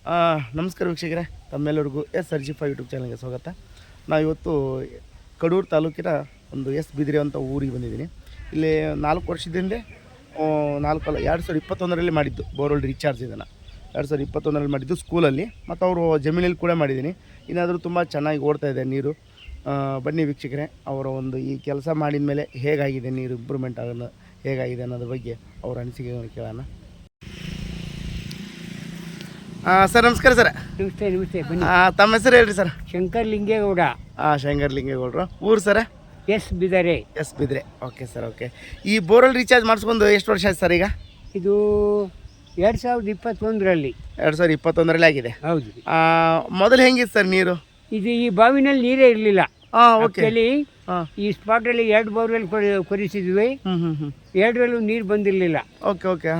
ನಮಸ್ಕಾರ ವೀಕ್ಷಕರೇ, ತಮ್ಮೆಲ್ಲರಿಗೂ SRG5 ಯೂಟ್ಯೂಬ್ ಚಾನಲ್ಗೆ ಸ್ವಾಗತ. ನಾವಿವತ್ತು ಕಡೂರು ತಾಲೂಕಿನ ಒಂದು ಬಿದಿರೆ ಅಂತ ಊರಿಗೆ ಬಂದಿದ್ದೀನಿ. ಇಲ್ಲಿ 4 ವರ್ಷದ ಹಿಂದೆ 2021ರಲ್ಲಿ ಮಾಡಿದ್ದು ಬೋರ್ವೆಲ್ ರೀಚಾರ್ಜ್. ಇದನ್ನು 2021ರಲ್ಲಿ ಮಾಡಿದ್ದು ಸ್ಕೂಲಲ್ಲಿ, ಮತ್ತು ಅವರು ಜಮೀನಲ್ಲಿ ಕೂಡ ಮಾಡಿದ್ದೀನಿ. ಇನ್ನಾದರೂ ತುಂಬ ಚೆನ್ನಾಗಿ ಓಡ್ತಾ ಇದೆ ನೀರು. ಬನ್ನಿ ವೀಕ್ಷಕರೇ, ಅವರ ಒಂದು ಈ ಕೆಲಸ ಮಾಡಿದ ಮೇಲೆ ಹೇಗಾಗಿದೆ, ನೀರು ಇಂಪ್ರೂವ್ಮೆಂಟ್ ಆಗೋದು ಹೇಗಾಗಿದೆ ಅನ್ನೋದ್ರ ಬಗ್ಗೆ ಅವರ ಅನಿಸಿಕೆಗಳನ್ನು ಕೇಳೋಣ. ಸರ್ ನಮಸ್ಕಾರ ಸರ್. ನಮಸ್ತೆ ನಮಸ್ತೆ. ಬನ್ನಿ. ತಮ್ಮ ಹೆಸರು ಹೇಳ್ರಿ ಸರ್. ಶಂಕರ್ ಲಿಂಗೇಗೌಡ. ಶಂಕರ್ ಲಿಂಗೇಗೌಡರು. ಊರು ಸರ? ಬಿದರೆ. ಬಿದ್ರೆ. Okay sir. ಓಕೆ. ಈ ಬೋರ್ವೆಲ್ ರೀಚಾರ್ಜ್ ಮಾಡಿಸ್ಕೊಂಡು ಎಷ್ಟು ವರ್ಷ ಆಯ್ತು ಸರ್ ಈಗ? ಇದು 2021ರಲ್ಲಿ. 2021ರಲ್ಲಿ ಆಗಿದೆ. ಹೌದು. ಮೊದಲು ಹೆಂಗಿತ್ತು ಸರ್ ನೀರು? ಇದು ಈ ಬಾವಿನಲ್ಲಿ ನೀರೇ ಇರಲಿಲ್ಲ. ಓಕೆ. ಈ ಸ್ಪಾಟಲ್ಲಿ 2 ಬೋರ್ವೆಲ್ ಕೊರಿಸಿದ್ವಿ. 2ರಲ್ಲೂ ನೀರು ಬಂದಿರಲಿಲ್ಲ. Okay okay.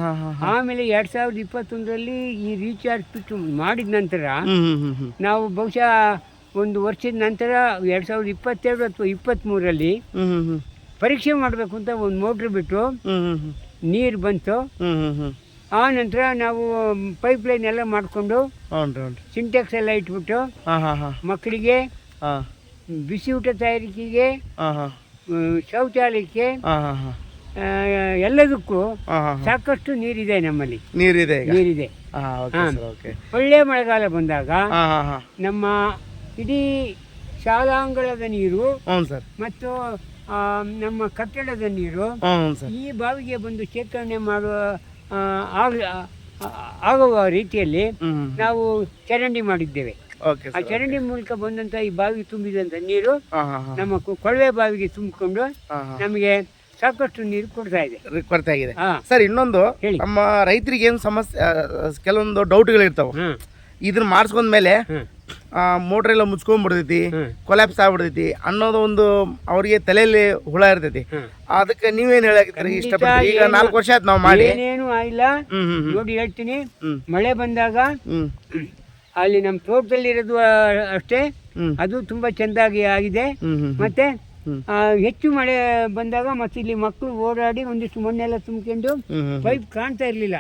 ಆಮೇಲೆ 2021ರಲ್ಲಿ ಈ ರೀಚಾರ್ಜ್ ಸ್ವಿಚ್ ಮಾಡಿದ ನಂತರ ನಾವು ಬಹುಶಃ ಒಂದು ವರ್ಷದ ನಂತರ 2022 ಅಥವಾ 23ರಲ್ಲಿ ಪರೀಕ್ಷೆ ಮಾಡಬೇಕು ಅಂತ ಒಂದು ಮೋಟ್ರ್ ಬಿಟ್ಟು ನೀರು ಬಂತು. ಆ ನಂತರ ನಾವು ಪೈಪ್ಲೈನ್ ಎಲ್ಲ ಮಾಡಿಕೊಂಡು ಸಿಂಟೆಕ್ಸ್ ಎಲ್ಲ ಇಟ್ಬಿಟ್ಟು ಮಕ್ಕಳಿಗೆ ಬಿಸಿ ಊಟ ತಯಾರಿಕೆಗೆ, ಶೌಚಾಲಯಕ್ಕೆ, ಎಲ್ಲದಕ್ಕೂ ಸಾಕಷ್ಟು ನೀರಿದೆ ನಮ್ಮಲ್ಲಿ. ನೀರಿದೆ. ಒಳ್ಳೆ ಮಳೆಗಾಲ ಬಂದಾಗ ನಮ್ಮ ಇಡೀ ಶಾಲಾಂಗಳದ ನೀರು ಮತ್ತು ನಮ್ಮ ಕಟ್ಟಡದ ನೀರು ಈ ಬಾವಿಗೆ ಬಂದು ಶೇಖರಣೆ ಮಾಡುವ ಆಗುವ ರೀತಿಯಲ್ಲಿ ನಾವು ಚರಂಡಿ ಮಾಡಿದ್ದೇವೆ. ಆ ಚರಂಡಿ ಮೂಲಕ ಬಂದಂತ ಈ ಬಾವಿಗೆ ತುಂಬಿದಂತ ನೀರು ನಮ್ಮ ಕೊಳವೆ ಬಾವಿಗೆ ತುಂಬಿಕೊಂಡು ನಮಗೆ ಸಾಕಷ್ಟು ನೀರು ಕೊಡ್ತಾ ಇದೆ. ಸರ್, ಇನ್ನೊಂದು ನಮ್ಮ ರೈತರಿಗೆ ಏನು ಸಮಸ್ಯೆ, ಕೆಲವೊಂದು ಡೌಟ್ಗಳಿರ್ತಾವ. ಇದನ್ನ ಮಾಡಿಸ್ಕೊಂಡ್ಮೇಲೆ ಮೋಟ್ರ್ ಎಲ್ಲ ಮುಚ್ಕೊಂಡ್ಬಿಡ್ತೈತಿ, ಕೊಲ್ಯಾಪ್ಸ್ ಆಗ್ಬಿಡ್ತೈತಿ ಅನ್ನೋದು ಒಂದು ಅವ್ರಿಗೆ ತಲೆಯಲ್ಲಿ ಹುಳ ಇರ್ತೈತಿ. ಅದಕ್ಕೆ ನೀವೇನ್ ಹೇಳಕ್ಕೆ ಇಷ್ಟಪಡ್ತೀರಿ? ಈಗ 4 ವರ್ಷ ಆಯ್ತು ನಾವು ಮಾಡಿ. ಏನೇನು ಆಗಿಲ್ಲ ನೋಡಿ, ಹೇಳ್ತೀನಿ. ಮಳೆ ಬಂದಾಗ ಅಲ್ಲಿ ನಮ್ಮ ತೋಟದಲ್ಲಿರೋದು ಅಷ್ಟೇ, ಅದು ತುಂಬಾ ಚೆಂದಾಗಿ ಆಗಿದೆ. ಮತ್ತೆ ಹೆಚ್ಚು ಮಳೆ ಬಂದಾಗ ಮತ್ತೆ ಇಲ್ಲಿ ಮಕ್ಕಳು ಓಡಾಡಿ ಒಂದಿಷ್ಟು ಮಣ್ಣೆಲ್ಲ ತುಂಬಿಕೊಂಡು ಪೈಪ್ ಕಾಣ್ತಾ ಇರ್ಲಿಲ್ಲ.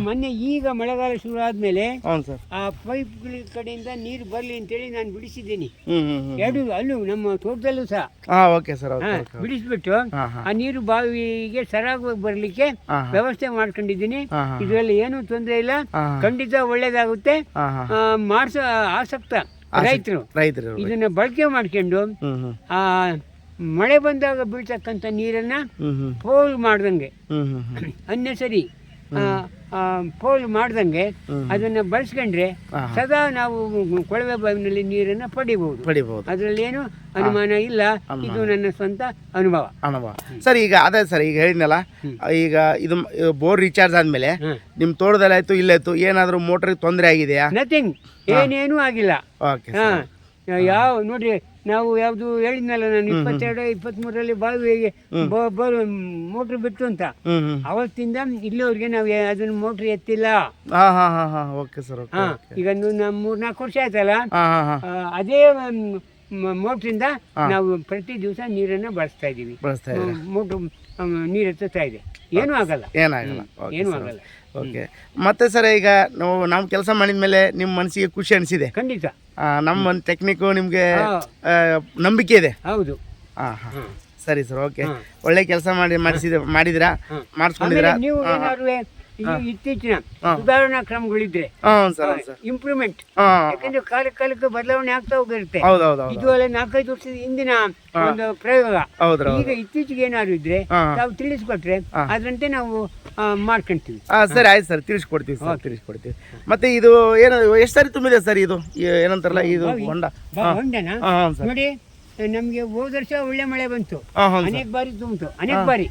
ಮೊನ್ನೆ ಈಗ ಮಳೆಗಾಲ ಶುರು ಆದ್ಮೇಲೆ ಆ ಪೈಪ್ ಕಡೆಯಿಂದ ನೀರು ಬರ್ಲಿ ಅಂತೇಳಿ ನಾನು ಬಿಡಿಸಿದ್ದೀನಿ. ಅಲ್ಲೂ ನಮ್ಮ ತೋಟದಲ್ಲೂ ಸಹ ಬಿಡಿಸ್ಬಿಟ್ಟು ಆ ನೀರು ಬಾವಿಗೆ ಸರಾಗವಾಗಿ ಬರ್ಲಿಕ್ಕೆ ವ್ಯವಸ್ಥೆ ಮಾಡ್ಕೊಂಡಿದ್ದೀನಿ. ಇದರಲ್ಲಿ ಏನೂ ತೊಂದರೆ ಇಲ್ಲ, ಖಂಡಿತ ಒಳ್ಳೇದಾಗುತ್ತೆ. ಮಾಡಿಸೋ ಆಸಕ್ತ ರೈತರು ಇದನ್ನ ಬಳಕೆ ಮಾಡ್ಕೊಂಡು ಆ ಮಳೆ ಬಂದಾಗ ಬೀಳ್ತಕ್ಕಂಥ ನೀರನ್ನ ಪೋಲ್ ಮಾಡ್ದಂಗೆ, ಅನ್ನೆಸರಿ ಪೋಲ್ ಮಾಡ್ದಂಗೆ ಅದನ್ನ ಬಳಸ್ಕೊಂಡ್ರೆ ಸದಾ ನಾವು ಕೊಳವೆ ಬಾವಿನಲ್ಲಿ ನೀರನ್ನ ಪಡಿಬಹುದು. ಅದರಲ್ಲಿ ಏನು ಅನುಮಾನ ಇಲ್ಲ. ಇದು ನನ್ನ ಸ್ವಂತ ಅನುಭವ. ಸರ್, ಈಗ ಅದೇ ಸರ್, ಈಗ ಹೇಳಿದ್ನಲ್ಲ, ಈಗ ಇದು ಬೋರ್ ರೀಚಾರ್ಜ್ ಆದ್ಮೇಲೆ ನಿಮ್ ತೋಟದಲ್ಲಿ ಆಯ್ತು, ಇಲ್ಲಾಯ್ತು, ಏನಾದ್ರು ಮೋಟರ್ ತೊಂದರೆ ಆಗಿದೆಯಾ? ನಥಿಂಗ್, ಏನೇನು ಆಗಿಲ್ಲ. ನೋಡ್ರಿ, ನಾವು ಯಾವ್ದು ಹೇಳಿದ್ನಲ್ಲ ನಾನು 22-23ರಲ್ಲಿ ಬಾವಿಗೆ ಮೋಟ್ರ್ ಬಿಟ್ಟು ಅಂತ, ಅವತ್ತಿಂದ ಇಲ್ಲಿವರೆಗೆ ನಾವು ಅದನ್ನ ಮೋಟ್ರ್ ಎತ್ತಿಲ್ಲ. ಈಗ 3-4 ವರ್ಷ ಆಯ್ತಲ್ಲ, ಅದೇ ಮೋಟ್ರಿಂದ ನಾವು ಪ್ರತಿ ದಿವಸ ನೀರನ್ನ ಬಳಸ್ತಾ ಇದೀವಿ. ಮೋಟ್ರ್ ನೀರು ಎತ್ತುತ್ತಾ ಇದೆ, ಏನೂ ಆಗಲ್ಲ. ಓಕೆ. ಮತ್ತೆ ಸರ್, ಈಗ ನಾವು ಕೆಲಸ ಮಾಡಿದ್ಮೇಲೆ ನಿಮ್ಮ ಮನಸ್ಸಿಗೆ ಖುಷಿ ಅನಿಸಿದೆ? ಖಂಡಿತ. ನಮ್ಮ ಟೆಕ್ನಿಕ್ ನಿಮ್ಗೆ ನಂಬಿಕೆ ಇದೆ? ಹೌದು. ಸರಿ ಸರ್. ಓಕೆ. ಒಳ್ಳೆ ಕೆಲಸ ಮಾಡಿದಿರಾ, ಮಾಡಿಸ್ಕೊಂಡಿದ್ದೀರಾ? ನೀವು ಏನಾದ್ರು ಇತ್ತೀಚಿನ ಸುಧಾರಣಾ ಕ್ರಮಗಳಿದ್ರೆ ಇಂಪ್ರೂವ್ಮೆಂಟ್, ಯಾಕಂದ್ರೆ ಕಾಲಕ್ಕೆ ಬದಲಾವಣೆ ಆಗ್ತಾ ಹೋಗಿರುತ್ತೆ. ಇದು ಅಲ್ಲ 4-5 ವರ್ಷದ ಹಿಂದಿನ ಒಂದು ಪ್ರಯೋಗ. ಈಗ ಇತ್ತೀಚೆಗೆ ಏನಾದ್ರು ಇದ್ರೆ ತಾವು ತಿಳಿಸ್ಕೊಟ್ರೆ ಅದರಂತೆ ನಾವು ಮಾಡ್ಕೊಂತೀವಿ. ಸರಿ, ಆಯ್ತು ಸರ್, ತಿಳಿಸ್ಕೊಡ್ತೀವಿ. ಮತ್ತೆ ಇದು ಏನು ಎಷ್ಟು ಸಾರಿ ತುಂಬಿದೆ ಸರ್? ಇದು ಏನಂತಾರಲ್ಲ, ಇದು ಹೊಂಡನ ನೋಡಿ, ನಮ್ಗೆ ಹೋದ ವರ್ಷ ಒಳ್ಳೆ ಮಳೆ ಬಂತು, ಅನೇಕ ಬಾರಿ ತುಂಬಿತು, ಅನೇಕ ಬಾರಿ.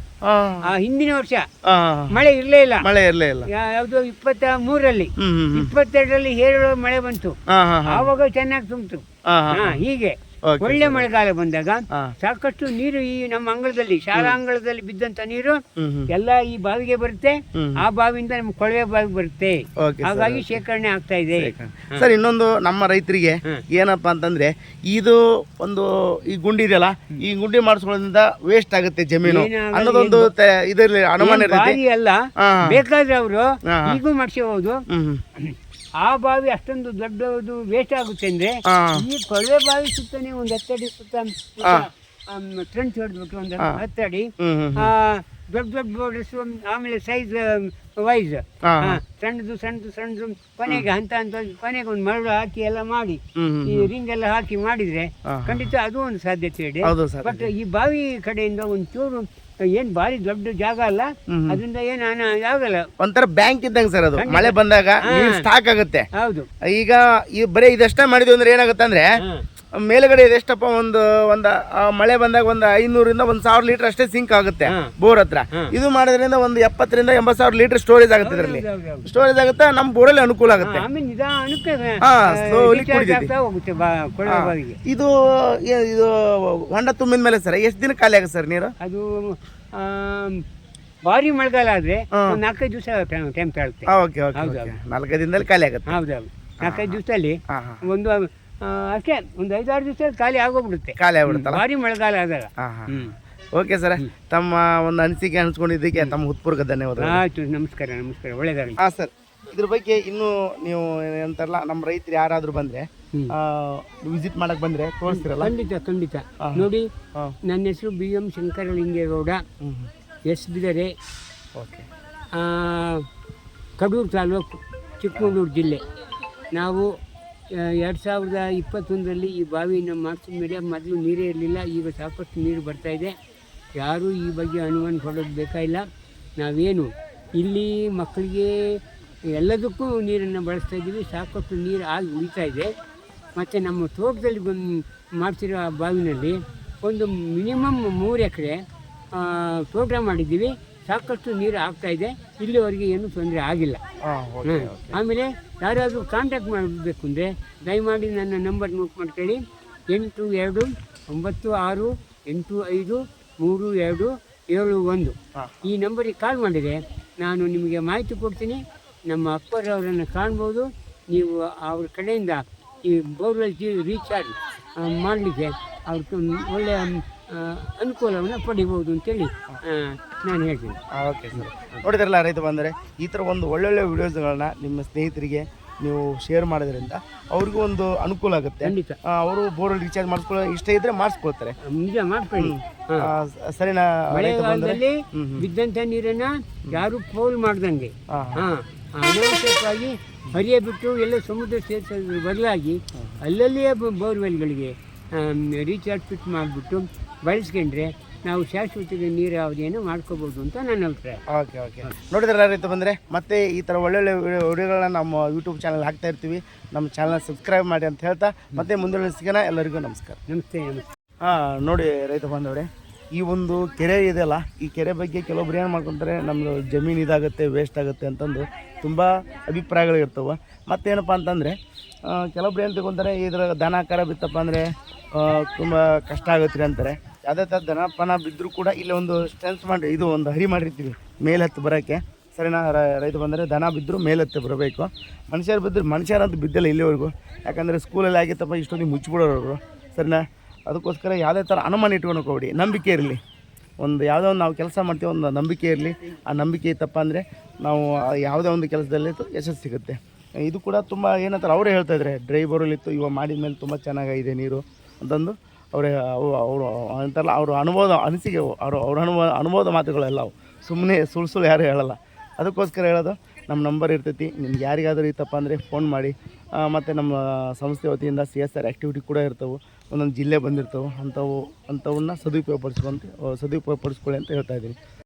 ಹಿಂದಿನ ವರ್ಷ ಮಳೆ ಇರ್ಲೇ ಇಲ್ಲ. ಯಾವ್ದು 23ರಲ್ಲಿ, 22ರಲ್ಲಿ ಹೇರಳ ಮಳೆ ಬಂತು, ಆವಾಗ ಚೆನ್ನಾಗಿ ತುಂಬಿತು. ಹೀಗೆ ಒಳ್ಳೆ ಮಳೆಗಾಲ ಬಂದಾಗ ಸಾಕಷ್ಟು ನೀರು ಈ ನಮ್ಮ ಅಂಗಳದಲ್ಲಿ, ಶಾಲಾ ಅಂಗಳದಲ್ಲಿ ಬಿದ್ದಂತ ನೀರು ಎಲ್ಲ ಈ ಬಾವಿಗೆ ಬರುತ್ತೆ. ಆ ಬಾವಿಯಿಂದ ನಮ್ಮ ಕೊಳವೆ ಬಾವಿಗೆ ಬರುತ್ತೆ. ಹಾಗಾಗಿ ಶೇಖರಣೆ ಆಗ್ತಾ ಇದೆ. ಸರ್, ಇನ್ನೊಂದು ನಮ್ಮ ರೈತರಿಗೆ ಏನಪ್ಪಾ ಅಂತಂದ್ರೆ, ಇದು ಒಂದು ಈ ಗುಂಡಿ ಇದೆಯಲ್ಲ, ಈ ಗುಂಡಿ ಮಾಡಿಸ್ಕೊಳ್ಳೋದ್ರಿಂದ ವೇಸ್ಟ್ ಆಗುತ್ತೆ ಜಮೀನು ಅನ್ನೋದೊಂದು ಇದರಲ್ಲಿ ಅನುಮಾನ ಇರುತ್ತೆ. ಅಲ್ಲ, ಬೇಕಾದ್ರೆ ಅವರು ಈಗೂ ಮಾಡಿಸಬಹುದು. ಆ ಬಾವಿ ಅಷ್ಟೊಂದು ದೊಡ್ಡದು ವೇಸ್ಟ್ ಆಗುತ್ತೆ ಅಂದರೆ ಈ ಕೊಳವೆ ಬಾವಿ ಸುತ್ತ ನೀವು ಒಂದು 10 ಅಡಿ ಸುತ್ತ ಟ್ರೆಂಚ್ ಹೊಡೆದ್ಬಿಟ್ಟು ಒಂದು 10 ಅಡಿ ದೊಡ್ಡ ದೊಡ್ಡ ಬೋರ್ಡರ್ಸ್, ಆಮೇಲೆ ಸೈಜ್ ವೈಸ್ ಸಣ್ಣದು ಕೊನೆಗೆ ಹಂತ ಕೊನೆಗೆ ಒಂದು ಮರಳು ಹಾಕಿ ಎಲ್ಲ ಮಾಡಿ ಈ ರಿಂಗ್ ಎಲ್ಲ ಹಾಕಿ ಮಾಡಿದ್ರೆ ಖಂಡಿತ ಅದು ಒಂದು ಸಾಧ್ಯತೆ ಇದೆ. ಬಟ್ ಈ ಬಾವಿ ಕಡೆಯಿಂದ ಒಂಚೂರು ಏನ್ ಭಾರಿ ದೊಡ್ಡ ಜಾಗ ಅಲ್ಲ, ಅದರಿಂದ ಏನು ಆಗಲ್ಲ. ಒಂಥರ ಬ್ಯಾಂಕ್ ಇದ್ದಂಗೆ ಸರ್ ಅದು. ಮಳೆ ಬಂದಾಗ ಸ್ಟಾಕ್ ಆಗುತ್ತೆ. ಹೌದು. ಈಗ ಬರೀ ಇದಷ್ಟೇ ಮಾಡಿದ್ವಿ ಅಂದ್ರೆ ಏನಾಗುತ್ತೆ ಅಂದ್ರೆ ಮೇಲ್ಗಡೆ ಇದೆಷ್ಟಪ್ಪ ಒಂದು ಮಳೆ ಬಂದಾಗ ಒಂದು 500ರಿಂದ 1,000 ಲೀಟರ್ ಅಷ್ಟೇ ಸಿಂಕ್ ಆಗುತ್ತೆ ಬೋರ್ ಹತ್ರ. ಇದು ಮಾಡೋದ್ರಿಂದ ಒಂದು 70ರಿಂದ 80,000 ಲೀಟರ್ ಸ್ಟೋರೇಜ್ ಆಗುತ್ತೆ. ಇದರಲ್ಲಿ ಸ್ಟೋರೇಜ್ ಆಗುತ್ತೆ, ನಮ್ಮ ಬೋರಲ್ಲಿ ಅನುಕೂಲ ಆಗುತ್ತೆ. ಇದು ಹೊಂಡ ತುಂಬಿದ ಮೇಲೆ ಸರ್ ಎಷ್ಟು ದಿನ ಖಾಲಿ ಆಗುತ್ತೆ ಸರ್ ನೀರು? ಅದು ಭಾರಿ ಮಳೆಗಾಲ ಆದ್ರೆ 4-5 ದಿವಸ ಟೈಮ್ ತಗೊಳುತ್ತೆ. 4-5 ದಿನದಲ್ಲಿ ಖಾಲಿ ಆಗುತ್ತೆ. ಹೌದೌದು, 4-5 ದಿವಸದಲ್ಲಿ ಒಂದು ಅಷ್ಟೇ, ಒಂದು 5-6 ದಿವಸ ಖಾಲಿ ಆಗೋಗ್ಬಿಡುತ್ತೆ ಭಾರಿ ಮಳೆಗಾಲ ಆದಾಗ. ಓಕೆ ಸರ್, ತಮ್ಮ ಒಂದು ಅನಿಸಿಕೆ ಹಂಚ್ಕೊಂಡಿದ್ದಕ್ಕೆ ತಮ್ಮ ಹೃತ್ಪೂರ್ವಕ ಧನ್ಯವಾದ. ಆಯ್ತು, ನಮಸ್ಕಾರ. ಒಳ್ಳೆಯದಾಗಲಿ. ಸರ್, ಇದ್ರ ಬಗ್ಗೆ ಇನ್ನೂ ನೀವು ಅಂತಾರಲ್ಲ, ನಮ್ಮ ರೈತರು ಯಾರಾದರೂ ಬಂದರೆ ವಿಸಿಟ್ ಮಾಡಕ್ಕೆ ಬಂದರೆ ತೋರಿಸ್ತೀರಲ್ಲ? ಖಂಡಿತ ನೋಡಿ, ನನ್ನ ಹೆಸರು BM ಶಂಕರಲಿಂಗೇಗೌಡ, ಎಸ್ ಬಿದರೆ, ಕಡೂರು ತಾಲೂಕು, ಚಿಕ್ಕಮಗಳೂರು ಜಿಲ್ಲೆ. ನಾವು 2021ರಲ್ಲಿ ಈ ಬಾವಿಯನ್ನು ಮಾಡಿಸಿದ ಮೇಲೆ ಮೊದಲು ನೀರೇ ಇರಲಿಲ್ಲ, ಈಗ ಸಾಕಷ್ಟು ನೀರು ಬರ್ತಾಯಿದೆ. ಯಾರೂ ಈ ಬಗ್ಗೆ ಅನುಮಾನ ಪಡೋದು ಬೇಕಾಗಿಲ್ಲ. ನಾವೇನು ಇಲ್ಲಿ ಮಕ್ಕಳಿಗೆ ಎಲ್ಲದಕ್ಕೂ ನೀರನ್ನು ಬಳಸ್ತಾ ಇದ್ದೀವಿ, ಸಾಕಷ್ಟು ನೀರು ಆಗಿ ಉಳಿತಾ ಇದೆ. ಮತ್ತು ನಮ್ಮ ತೋಟದಲ್ಲಿ ಮಾಡ್ತಿರೋ ಆ ಬಾವಿನಲ್ಲಿ ಒಂದು ಮಿನಿಮಮ್ 3 ಎಕರೆ ತೋಟ ಮಾಡಿದ್ದೀವಿ, ಸಾಕಷ್ಟು ನೀರು ಆಗ್ತಾಯಿದೆ. ಇಲ್ಲಿವರೆಗೆ ಏನೂ ತೊಂದರೆ ಆಗಿಲ್ಲ. ಆಮೇಲೆ ಯಾರಾದರೂ ಕಾಂಟ್ಯಾಕ್ಟ್ ಮಾಡಬೇಕು ಅಂದರೆ ದಯಮಾಡಿ ನನ್ನ ನಂಬರ್ ನೋಟ್ ಮಾಡ್ಕೊಳ್ಳಿ, 8296853271. ಈ ನಂಬರಿಗೆ ಕಾಲ್ ಮಾಡಿದರೆ ನಾನು ನಿಮಗೆ ಮಾಹಿತಿ ಕೊಡ್ತೀನಿ. ನಮ್ಮ ಅಪ್ಪರವರನ್ನು ಕಾಣ್ಬೋದು. ನೀವು ಅವ್ರ ಕಡೆಯಿಂದ ಈ ಬೋರ್ವೆಲ್ ರೀಚಾರ್ಜ್ ಮಾಡಲಿಕ್ಕೆ ಅವ್ರಿಗೆ ಒಳ್ಳೆಯ ಅನುಕೂಲವನ್ನು ಪಡಿಬೋದು ಅಂತೇಳಿ ನಾನು ಹೇಳ್ತೀನಿ. ಓಕೆ ಸರ್, ನೋಡಿದ್ರಲ್ಲ ರೈತ ಬಂದರೆ, ಈ ಥರ ಒಂದು ಒಳ್ಳೊಳ್ಳೆ ವಿಡಿಯೋಸ್ಗಳನ್ನ ನಿಮ್ಮ ಸ್ನೇಹಿತರಿಗೆ ನೀವು ಶೇರ್ ಮಾಡೋದ್ರಿಂದ ಅವ್ರಿಗೂ ಒಂದು ಅನುಕೂಲ ಆಗುತ್ತೆ. ಅವರು ಬೋರ್ವೆಲ್ ರೀಚಾರ್ಜ್ ಮಾಡಿಸ್ಕೊಳ್ಳೋ ಇಷ್ಟ ಇದ್ರೆ ಮಾಡಿಸ್ಕೊಳ್ತಾರೆ. ನಿಜ ಮಾಡ್ಕೊಳ್ಳಿ. ಸರಿನಾ? ಮಳೆಗಾಲದಲ್ಲಿ ಬಿದ್ದಂಥ ನೀರನ್ನು ಯಾರು ಪೋಲ್ ಮಾಡ್ದಂಗೆ ಅನಾವಶ್ಯಕವಾಗಿ ಹರಿಯ ಬಿಟ್ಟು ಎಲ್ಲ ಸಮುದ್ರ ಸೇರಿಸೋದ್ರ ಬದಲಾಗಿ ಅಲ್ಲಲ್ಲಿಯೇ ಬೋರ್ವೆಲ್ಗಳಿಗೆ ರೀಚಾರ್ಜ್ ಫಿಟ್ ಮಾಡಿಬಿಟ್ಟು ಬಳಸ್ಕೊಂಡ್ರೆ ನಾವು ಶಾಶ್ವತ ನೀರಾವರಿಯನ್ನು ಮಾಡ್ಕೋಬೋದು ಅಂತ ನನ್ನ ಅಭಿಪ್ರಾಯ. ಓಕೆ ನೋಡಿದ್ರೆ ರೈತ ಬಂದರೆ ಮತ್ತೆ ಈ ಥರ ಒಳ್ಳೊಳ್ಳೆ ವಿಡಿಯೋಗಳನ್ನ ನಮ್ಮ ಯೂಟ್ಯೂಬ್ ಚಾನಲ್ ಹಾಕ್ತಾ ಇರ್ತೀವಿ. ನಮ್ಮ ಚಾನಲ್ ಸಬ್ಸ್ಕ್ರೈಬ್ ಮಾಡಿ ಅಂತ ಹೇಳ್ತಾ ಮತ್ತೆ ಮುಂದಿನ ಸಿಗೋಣ. ಎಲ್ಲರಿಗೂ ನಮಸ್ಕಾರ. ನಮಸ್ತೆ. ನೋಡಿ ರೈತ ಬಂದವರೇ, ಈ ಒಂದು ಕೆರೆ ಇದೆಯಲ್ಲ, ಈ ಕೆರೆ ಬಗ್ಗೆ ಕೆಲವೊಬ್ರು ಏನು ಮಾಡ್ಕೊತಾರೆ, ನಮ್ಮದು ಜಮೀನು ಇದಾಗುತ್ತೆ, ವೇಸ್ಟ್ ಆಗುತ್ತೆ ಅಂತಂದು ತುಂಬ ಅಭಿಪ್ರಾಯಗಳಿರ್ತವೆ. ಮತ್ತೇನಪ್ಪ ಅಂತಂದರೆ ಕೆಲವೊಬ್ರು ಏನು ತಿಳ್ಕೊತಾರೆ, ಇದ್ರ ದನ ಕರ ಬಿತ್ತಪ್ಪ ಅಂದರೆ ತುಂಬ ಕಷ್ಟ ಆಗುತ್ತೆ ಅಂತಾರೆ. ಯಾವುದೇ ಥರ ದನ ಪನ ಬಿದ್ದರೂ ಕೂಡ ಇಲ್ಲಿ ಒಂದು ಸ್ಟ್ರೆಂತ್ ಮಾಡಿ ಇದು ಒಂದು ಹರಿ ಮಾಡಿರ್ತೀವಿ ಮೇಲೆ ಹತ್ತು ಬರೋಕ್ಕೆ. ಸರಿನಾ? ರೈತ ಬಂದರೆ ದನ ಬಿದ್ದರೂ ಮೇಲೆ ಹತ್ತು ಬರಬೇಕು. ಮನುಷ್ಯರು ಬಿದ್ದರು, ಮನುಷ್ಯರಂತೂ ಬಿದ್ದಿಲ್ಲ ಇಲ್ಲಿವರೆಗೂ. ಯಾಕಂದರೆ ಸ್ಕೂಲಲ್ಲಿ ಆಗಿತ್ತಪ್ಪ ಇಷ್ಟೊಂದು ಮುಚ್ಚಿಬಿಡೋರು. ಸರಿನಾ? ಅದಕ್ಕೋಸ್ಕರ ಯಾವುದೇ ಥರ ಅನುಮಾನ ಇಟ್ಕೊಳಕ್ಕೆ ಹೋಗ್ಬಿಡಿ. ನಂಬಿಕೆ ಇರಲಿ. ಒಂದು ಯಾವುದೋ ಒಂದು ನಾವು ಕೆಲಸ ಮಾಡ್ತೀವಿ, ಒಂದು ನಂಬಿಕೆ ಇರಲಿ. ಆ ನಂಬಿಕೆ ಇತ್ತಪ್ಪ ಅಂದರೆ ನಾವು ಯಾವುದೇ ಒಂದು ಕೆಲಸದಲ್ಲಿ ಯಶಸ್ಸು ಸಿಗುತ್ತೆ. ಇದು ಕೂಡ ತುಂಬ ಏನಂತಾರೆ ಅವರೇ ಹೇಳ್ತಾಯಿದ್ರೆ, ಡ್ರೈ ಬೋರ್ವೆಲ್ ಇತ್ತು, ಇವಾಗ ಮಾಡಿದ ಮೇಲೆ ತುಂಬ ಚೆನ್ನಾಗಿದೆ ನೀರು ಅಂತಂದು ಅವರೇ ಅವರು ಅಂತಾರಲ್ಲ, ಅವರು ಅನಿಸಿಕೆ, ಅವ್ರ ಅನುಭವದ ಮಾತುಗಳೆಲ್ಲ ಸುಮ್ಮನೆ ಸುಳ್ಳು ಯಾರು ಹೇಳಲ್ಲ. ಅದಕ್ಕೋಸ್ಕರ ಹೇಳೋದು, ನಮ್ಮ ನಂಬರ್ ಇರ್ತೈತಿ. ನಿಮ್ಗೆ ಯಾರಿಗಾದರೂ ಇತ್ತಪ್ಪ ಅಂದರೆ ಫೋನ್ ಮಾಡಿ. ಮತ್ತು ನಮ್ಮ ಸಂಸ್ಥೆ ವತಿಯಿಂದ CSR ಆ್ಯಕ್ಟಿವಿಟಿ ಕೂಡ ಇರ್ತವೆ, ಒಂದೊಂದು ಜಿಲ್ಲೆ ಬಂದಿರ್ತವೆ. ಅಂಥವನ್ನ ಸದುಪಯೋಗಪಡಿಸ್ಕೊಳ್ಳಿ ಅಂತ ಹೇಳ್ತಾಯಿದ್ದೀನಿ.